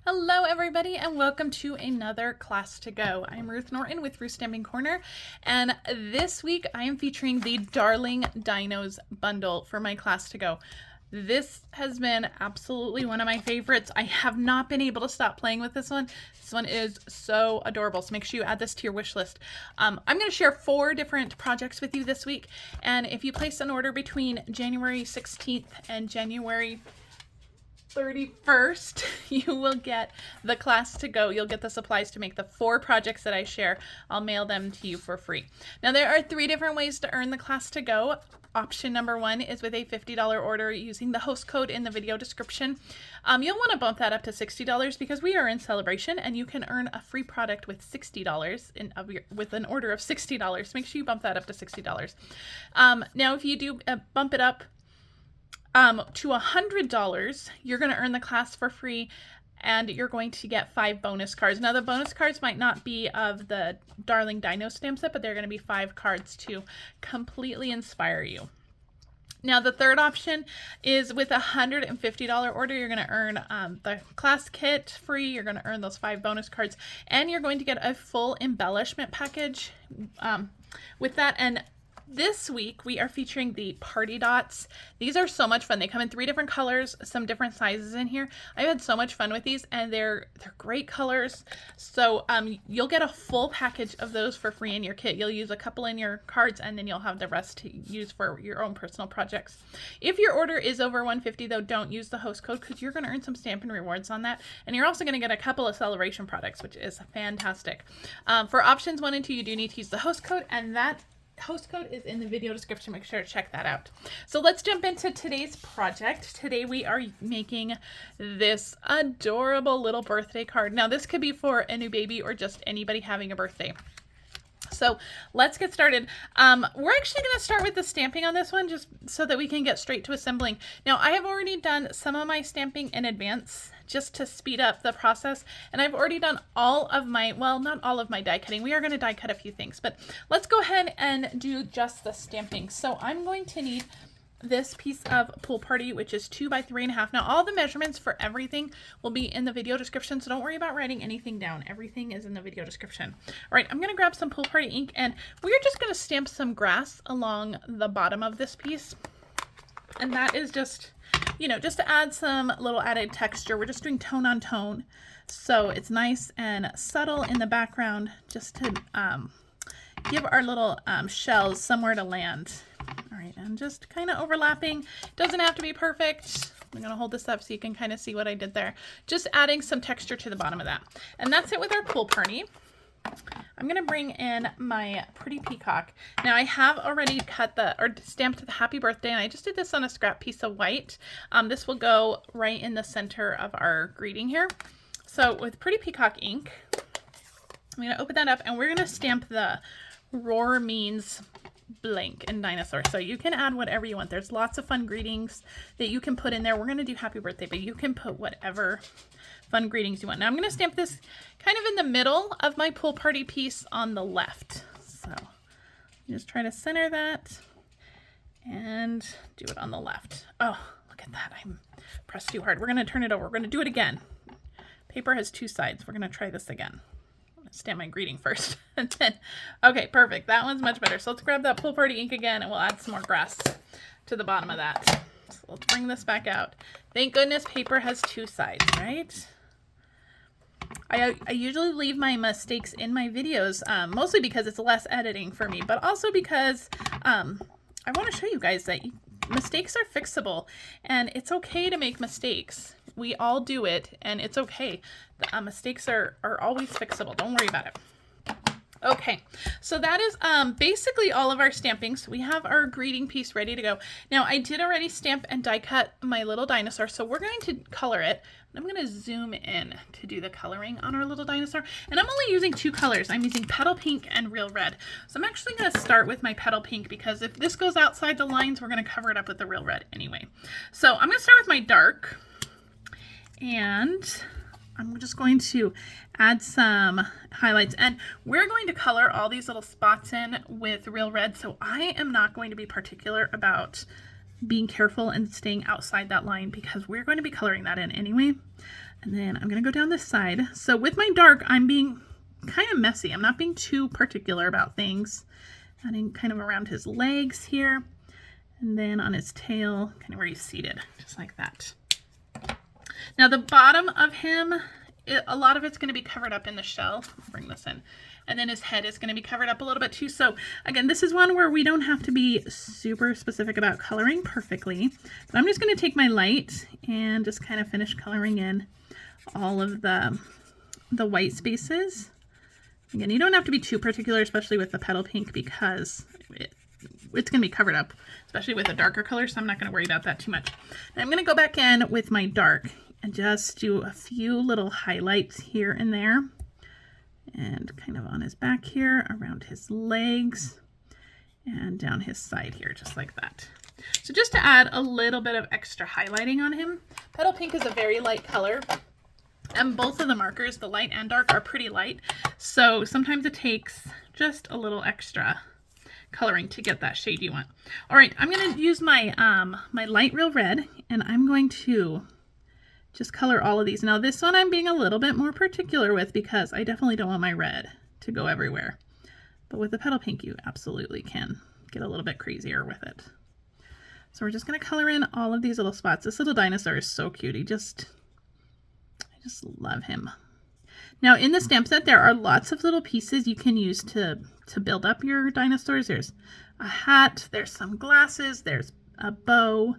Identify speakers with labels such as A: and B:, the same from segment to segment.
A: Hello everybody and welcome to another class to go. I'm Ruth Norton with Ruth Stamping Corner, and this week I am featuring the Darling Dinos Bundle for my class to go. This has been absolutely one of my favorites. I have not been able to stop playing with this one. This one is so adorable, so make sure you add this to your wish list. I'm going to share 4 different projects with you this week, and if you place an order between January 16th and January 31st, you will get the class to go. You'll get the supplies to make the 4 projects that I share. I'll mail them to you for free. Now, there are 3 different ways to earn the class to go. Option number 1 is with a $50 order using the host code in the video description. You'll want to bump that up to $60 because we are in celebration and you can earn a free product with $60 with an order of $60. Make sure you bump that up to $60. Now, if you do bump it up to $100, you're going to earn the class for free, and you're going to get 5 bonus cards. Now, the bonus cards might not be of the Darling Dino stamp set, but they're going to be 5 cards to completely inspire you. Now, the third option is with a $150 order, you're going to earn the class kit free, you're going to earn those 5 bonus cards, and you're going to get a full embellishment package with that. And this week, we are featuring the party dots. These are so much fun. They come in 3 different colors, some different sizes in here. I've had so much fun with these, and they're great colors. So you'll get a full package of those for free in your kit. You'll use a couple in your cards, and then you'll have the rest to use for your own personal projects. If your order is over $150, though, don't use the host code because you're going to earn some Stampin' rewards on that. And you're also going to get a couple of celebration products, which is fantastic. For options 1 and 2, you do need to use the host code, and that host code is in the video description. Make sure to check that out. So let's jump into today's project. Today we are making this adorable little birthday card. Now, this could be for a new baby or just anybody having a birthday. So let's get started. We're actually going to start with the stamping on this one just so that we can get straight to assembling. Now, I have already done some of my stamping in advance just to speed up the process, and I've already done all of my, well, not all of my die cutting. We are going to die cut a few things, but let's go ahead and do just the stamping. So I'm going to need this piece of Pool Party, which is 2 by 3.5. Now, all the measurements for everything will be in the video description, so don't worry about writing anything down. Everything is in the video description. All right, I'm going to grab some Pool Party ink, and we're just going to stamp some grass along the bottom of this piece. And that is just, you know, just to add some little added texture. We're just doing tone on tone, so it's nice and subtle in the background, just to give our little shells somewhere to land. All right, I'm just kind of overlapping. Doesn't have to be perfect. I'm going to hold this up so you can kind of see what I did there. Just adding some texture to the bottom of that. And that's it with our Pool Party. I'm going to bring in my pretty peacock. Now, I have already cut or stamped the happy birthday, and I just did this on a scrap piece of white. This will go right in the center of our greeting here. So with pretty peacock ink, I'm going to open that up, and we're going to stamp the Roar Means blank and dinosaur. So you can add whatever you want. There's lots of fun greetings that you can put in there. We're going to do happy birthday, but you can put whatever fun greetings you want. Now I'm going to stamp this kind of in the middle of my Pool Party piece on the left. So just try to center that and do it on the left. Oh, look at that. I'm pressed too hard. We're going to turn it over. We're going to do it again. Paper has 2 sides. We're going to try this again. Stamp my greeting first. And then, okay, perfect. That one's much better. So let's grab that Pool Party ink again, and we'll add some more grass to the bottom of that. So let's bring this back out. Thank goodness paper has 2 sides, right? I usually leave my mistakes in my videos, mostly because it's less editing for me, but also because I want to show you guys that mistakes are fixable, and it's okay to make mistakes. We all do it, and it's okay. The mistakes are always fixable. Don't worry about it. Okay, so that is basically all of our stamping. So we have our greeting piece ready to go. Now, I did already stamp and die cut my little dinosaur, so we're going to color it. I'm going to zoom in to do the coloring on our little dinosaur. And I'm only using 2 colors. I'm using Petal Pink and Real Red. So I'm actually going to start with my Petal Pink because if this goes outside the lines, we're going to cover it up with the Real Red anyway. So I'm going to start with my dark. And I'm just going to add some highlights, and we're going to color all these little spots in with Real Red, so I am not going to be particular about being careful and staying outside that line because we're going to be coloring that in anyway. And then I'm going to go down this side. So with my dark, I'm being kind of messy. I'm not being too particular about things. Adding kind of around his legs here. And then on his tail, kind of where he's seated, just like that. Now the bottom of him, a lot of it's going to be covered up in the shell. I'll bring this in. And then his head is going to be covered up a little bit too. So again, this is one where we don't have to be super specific about coloring perfectly. But I'm just going to take my light and just kind of finish coloring in all of the white spaces. Again, you don't have to be too particular, especially with the Petal Pink, because it's going to be covered up, especially with a darker color, so I'm not going to worry about that too much. Now I'm going to go back in with my dark and just do a few little highlights here and there, and kind of on his back here, around his legs, and down his side here, just like that. So just to add a little bit of extra highlighting on him. Petal Pink is a very light color. And both of the markers, the light and dark, are pretty light. So sometimes it takes just a little extra coloring to get that shade you want. All right, I'm going to use my, my light Real Red, and I'm going to just color all of these. Now this one I'm being a little bit more particular with because I definitely don't want my red to go everywhere. But with the Petal Pink, you absolutely can get a little bit crazier with it. So we're just going to color in all of these little spots. This little dinosaur is so cute. I just love him. Now in the stamp set, there are lots of little pieces you can use to build up your dinosaurs. There's a hat, there's some glasses, there's a bow.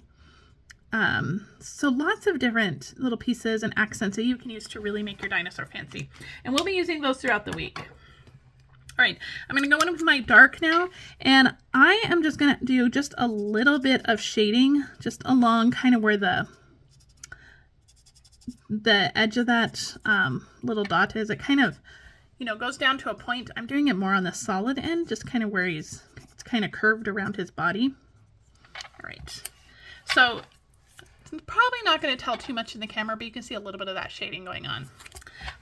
A: So lots of different little pieces and accents that you can use to really make your dinosaur fancy. And we'll be using those throughout the week. All right, I'm going to go in with my dark now, and I am just going to do just a little bit of shading just along kind of where the edge of that little dot is. It kind of, you know, goes down to a point. I'm doing it more on the solid end, just kind of where it's kind of curved around his body. All right, so it's probably not going to tell too much in the camera, but you can see a little bit of that shading going on.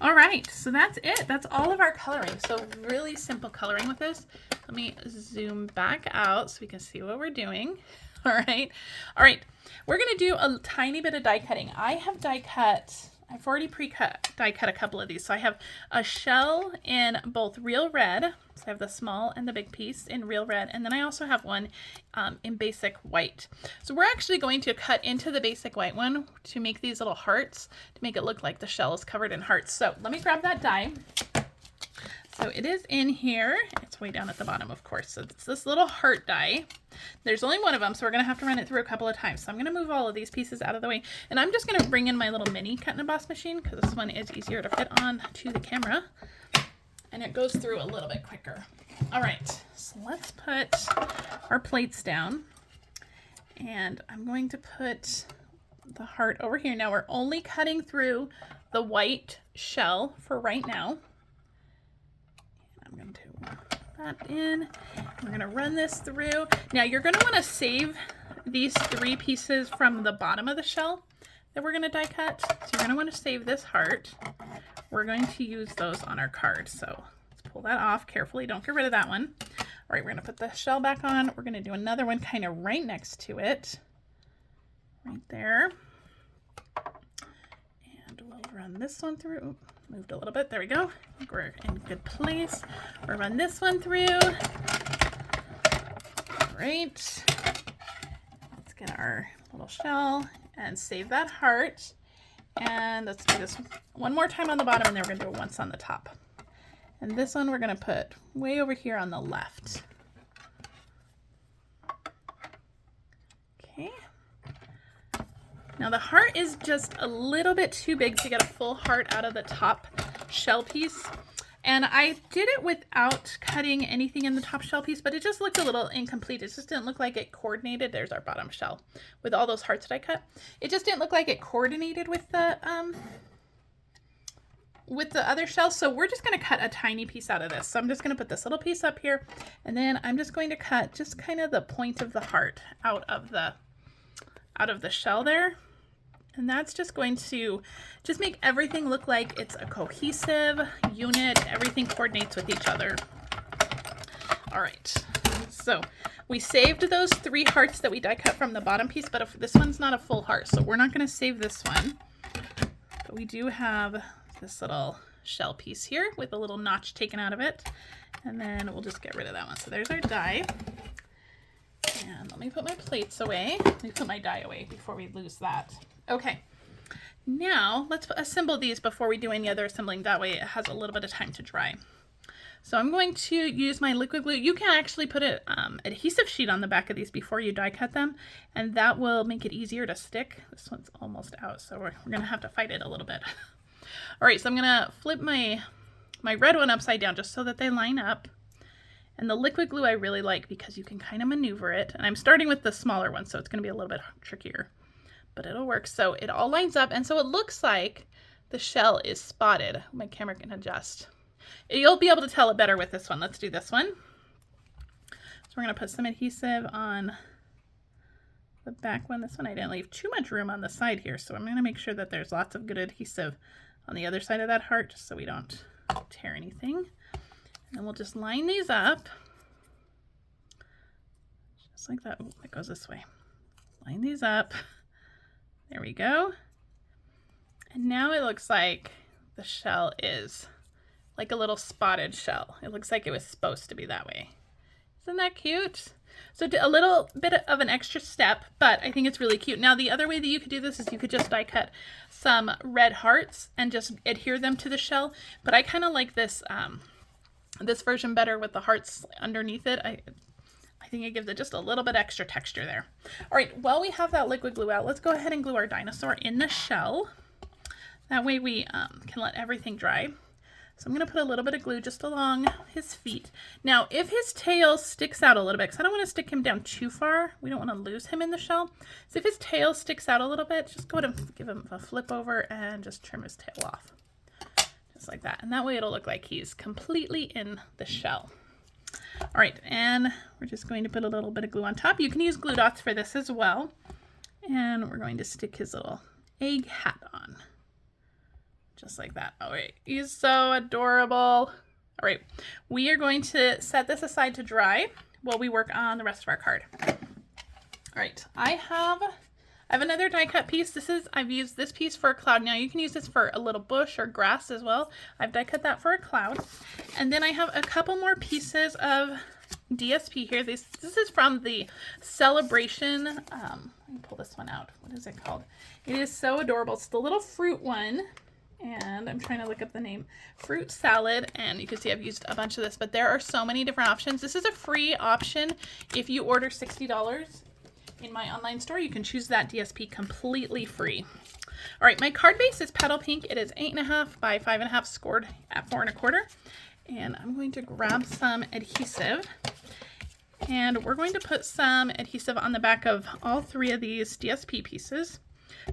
A: All right, so that's it. That's all of our coloring. So really simple coloring with this. Let me zoom back out so we can see what we're doing. All right. We're going to do a tiny bit of die cutting. I've already die cut a couple of these. So I have a shell in both Real Red. So I have the small and the big piece in Real Red. And then I also have one in basic white. So we're actually going to cut into the basic white one to make these little hearts, to make it look like the shell is covered in hearts. So let me grab that die. So it is in here. It's way down at the bottom, of course. So it's this little heart die. There's only one of them, so we're going to have to run it through a couple of times. So I'm going to move all of these pieces out of the way. And I'm just going to bring in my little mini cut and emboss machine because this one is easier to fit on to the camera. And it goes through a little bit quicker. All right, so let's put our plates down. And I'm going to put the heart over here. Now we're only cutting through the white shell for right now. I'm going to put that in. We're going to run this through. Now you're going to want to save these three pieces from the bottom of the shell that we're going to die cut. So you're going to want to save this heart. We're going to use those on our card. So let's pull that off carefully. Don't get rid of that one. All right, we're going to put the shell back on. We're going to do another one kind of right next to it. Right there. And we'll run this one through. Moved a little bit. There we go. I think we're in good place. We'll run this one through. Great. Let's get our little shell and save that heart. And let's do this one more time on the bottom, and then we're going to do it once on the top. And this one we're going to put way over here on the left. Okay. Now the heart is just a little bit too big to get a full heart out of the top shell piece. And I did it without cutting anything in the top shell piece, but it just looked a little incomplete. It just didn't look like it coordinated. There's our bottom shell with all those hearts that I cut. It just didn't look like it coordinated with the other shell. So we're just going to cut a tiny piece out of this. So I'm just going to put this little piece up here, and then I'm just going to cut just kind of the point of the heart out of the shell there. And that's just going to just make everything look like it's a cohesive unit. Everything coordinates with each other. All right, so we saved those three hearts that we die cut from the bottom piece, but if this one's not a full heart, so we're not going to save this one. But we do have this little shell piece here with a little notch taken out of it. And then we'll just get rid of that one. So there's our die. And let me put my plates away. Let me put my die away before we lose that. Okay. Now let's assemble these before we do any other assembling. That way it has a little bit of time to dry. So I'm going to use my liquid glue. You can actually put an adhesive sheet on the back of these before you die cut them, and that will make it easier to stick. This one's almost out, so we're going to have to fight it a little bit. All right, so I'm going to flip my red one upside down just so that they line up. And the liquid glue I really like because you can kind of maneuver it. And I'm starting with the smaller one, so it's going to be a little bit trickier. But it'll work. So it all lines up, and so it looks like the shell is spotted. My camera can adjust. You'll be able to tell it better with this one. Let's do this one. So we're going to put some adhesive on the back one. This one I didn't leave too much room on the side here, so I'm going to make sure that there's lots of good adhesive on the other side of that heart just so we don't tear anything. And then we'll just line these up just like that. Ooh, it goes this way. Line these up. There we go. And now it looks like the shell is like a little spotted shell. It looks like it was supposed to be that way. Isn't that cute? So a little bit of an extra step, but I think it's really cute. Now the other way that you could do this is you could just die cut some red hearts and just adhere them to the shell. But I kind of like this this version better with the hearts underneath it. I think it gives it just a little bit extra texture there. All right, while we have that liquid glue out, let's go ahead and glue our dinosaur in the shell. That way we can let everything dry. So I'm going to put a little bit of glue just along his feet. Now, if his tail sticks out a little bit, because I don't want to stick him down too far, we don't want to lose him in the shell. So if his tail sticks out a little bit, just go ahead and give him a flip over and just trim his tail off. Just like that. And that way it'll look like he's completely in the shell. All right, and we're just going to put a little bit of glue on top. You can use glue dots for this as well. And we're going to stick his little egg hat on. Just like that. All right, he's so adorable. All right, we are going to set this aside to dry while we work on the rest of our card. All right, I have another die cut piece. I've used this piece for a cloud. Now you can use this for a little bush or grass as well. I've die cut that for a cloud. And then I have a couple more pieces of DSP here. This is from the Celebration. Let me pull this one out. What is it called? It is so adorable. It's the little fruit one. And I'm trying to look up the name, fruit salad, and you can see I've used a bunch of this, but there are so many different options. This is a free option. If you order $60 in my online store, you can choose that DSP completely free. All right, my card base is Petal Pink. It is 8.5 by 5.5 scored at 4 1/4. And I'm going to grab some adhesive, and we're going to put some adhesive on the back of all 3 of these DSP pieces.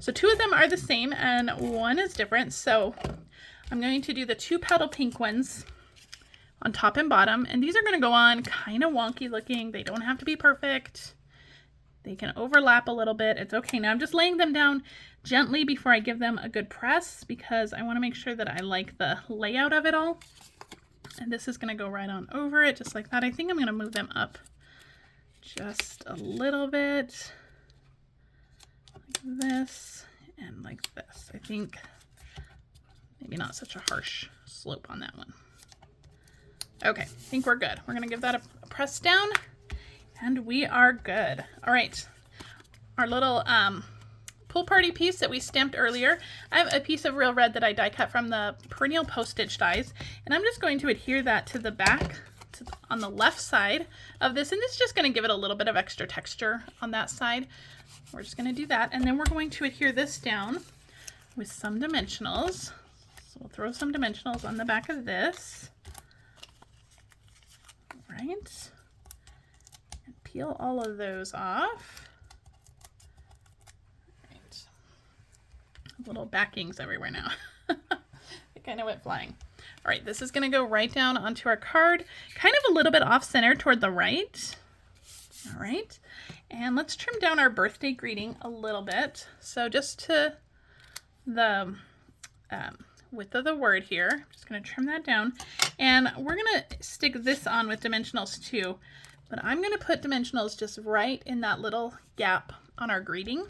A: So 2 of them are the same and 1 is different. So I'm going to do the 2 Petal Pink ones on top and bottom. And these are going to go on kind of wonky looking. They don't have to be perfect. They can overlap a little bit. It's okay. Now I'm just laying them down gently before I give them a good press because I want to make sure that I like the layout of it all. And this is going to go right on over it just like that. I think I'm going to move them up just a little bit. This and like this. I think maybe not such a harsh slope on that one. Okay, I think we're good. We're gonna give that a press down and we are good. All right, our little pool party piece that we stamped earlier. I have a piece of real red that I die cut from the perennial postage dies, and I'm just going to adhere that to the back on the left side of this, and this is just going to give it a little bit of extra texture on that side. We're just going to do that, and then we're going to adhere this down with some dimensionals. So we'll throw some dimensionals on the back of this. All right. And peel all of those off. All right. Little backings everywhere now. They kind of went flying. All right, this is going to go right down onto our card, kind of a little bit off center toward the right. All right. And let's trim down our birthday greeting a little bit. So just to the width of the word here, I'm just going to trim that down. And we're going to stick this on with dimensionals too. But I'm going to put dimensionals just right in that little gap on our greeting.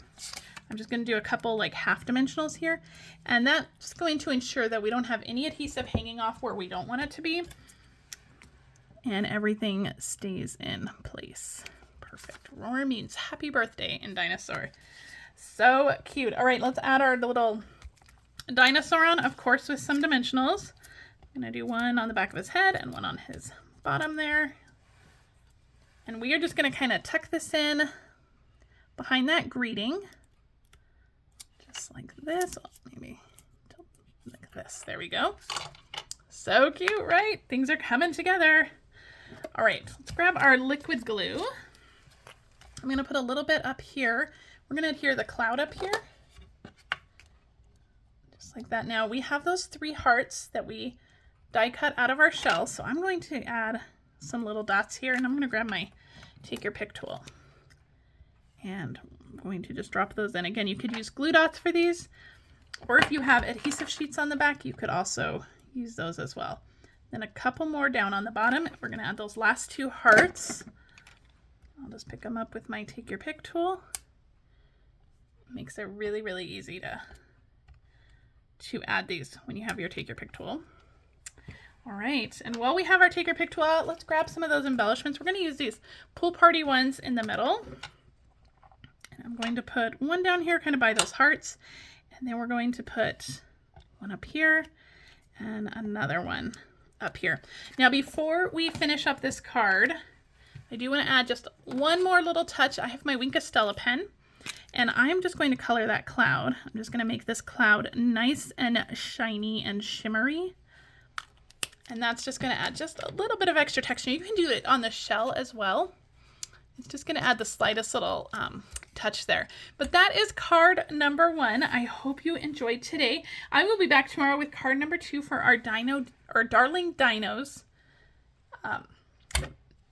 A: I'm just going to do a couple like half dimensionals here, and that's going to ensure that we don't have any adhesive hanging off where we don't want it to be, and everything stays in place. Perfect. Roar means happy birthday in dinosaur. So cute. All right, let's add our little dinosaur on, of course, with some dimensionals. I'm going to do one on the back of his head and one on his bottom there. And we are just going to kind of tuck this in behind that greeting. Just like this. Oh, maybe like this. There we go. So cute, right? Things are coming together. All right, let's grab our liquid glue. I'm going to put a little bit up here. We're going to adhere the cloud up here. Just like that. Now we have those 3 hearts that we die cut out of our shell. So I'm going to add some little dots here, and I'm going to grab my take your pick tool. And I'm going to just drop those in. Again, you could use glue dots for these, or if you have adhesive sheets on the back, you could also use those as well. Then a couple more down on the bottom. We're going to add those last 2 hearts. I'll just pick them up with my take your pick tool. Makes it really, really easy to add these when you have your take your pick tool. All right, and while we have our take your pick tool out, let's grab some of those embellishments. We're going to use these pool party ones in the middle. And I'm going to put one down here kind of by those hearts, and then we're going to put one up here and another one up here. Now before we finish up this card, I do want to add just one more little touch. I have my Wink of Stella pen, and I'm just going to color that cloud. I'm just going to make this cloud nice and shiny and shimmery. And that's just going to add just a little bit of extra texture. You can do it on the shell as well. It's just going to add the slightest little touch there. But that is card number 1. I hope you enjoyed today. I will be back tomorrow with card number 2 for our Darling Dinos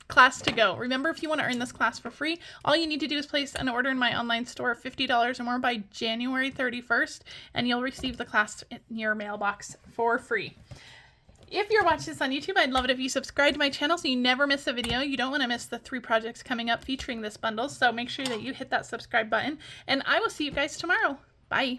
A: class to go. Remember, if you want to earn this class for free, all you need to do is place an order in my online store of $50 or more by January 31st, and you'll receive the class in your mailbox for free. If you're watching this on YouTube, I'd love it if you subscribe to my channel so you never miss a video. You don't want to miss the 3 projects coming up featuring this bundle, so make sure that you hit that subscribe button, and I will see you guys tomorrow. Bye.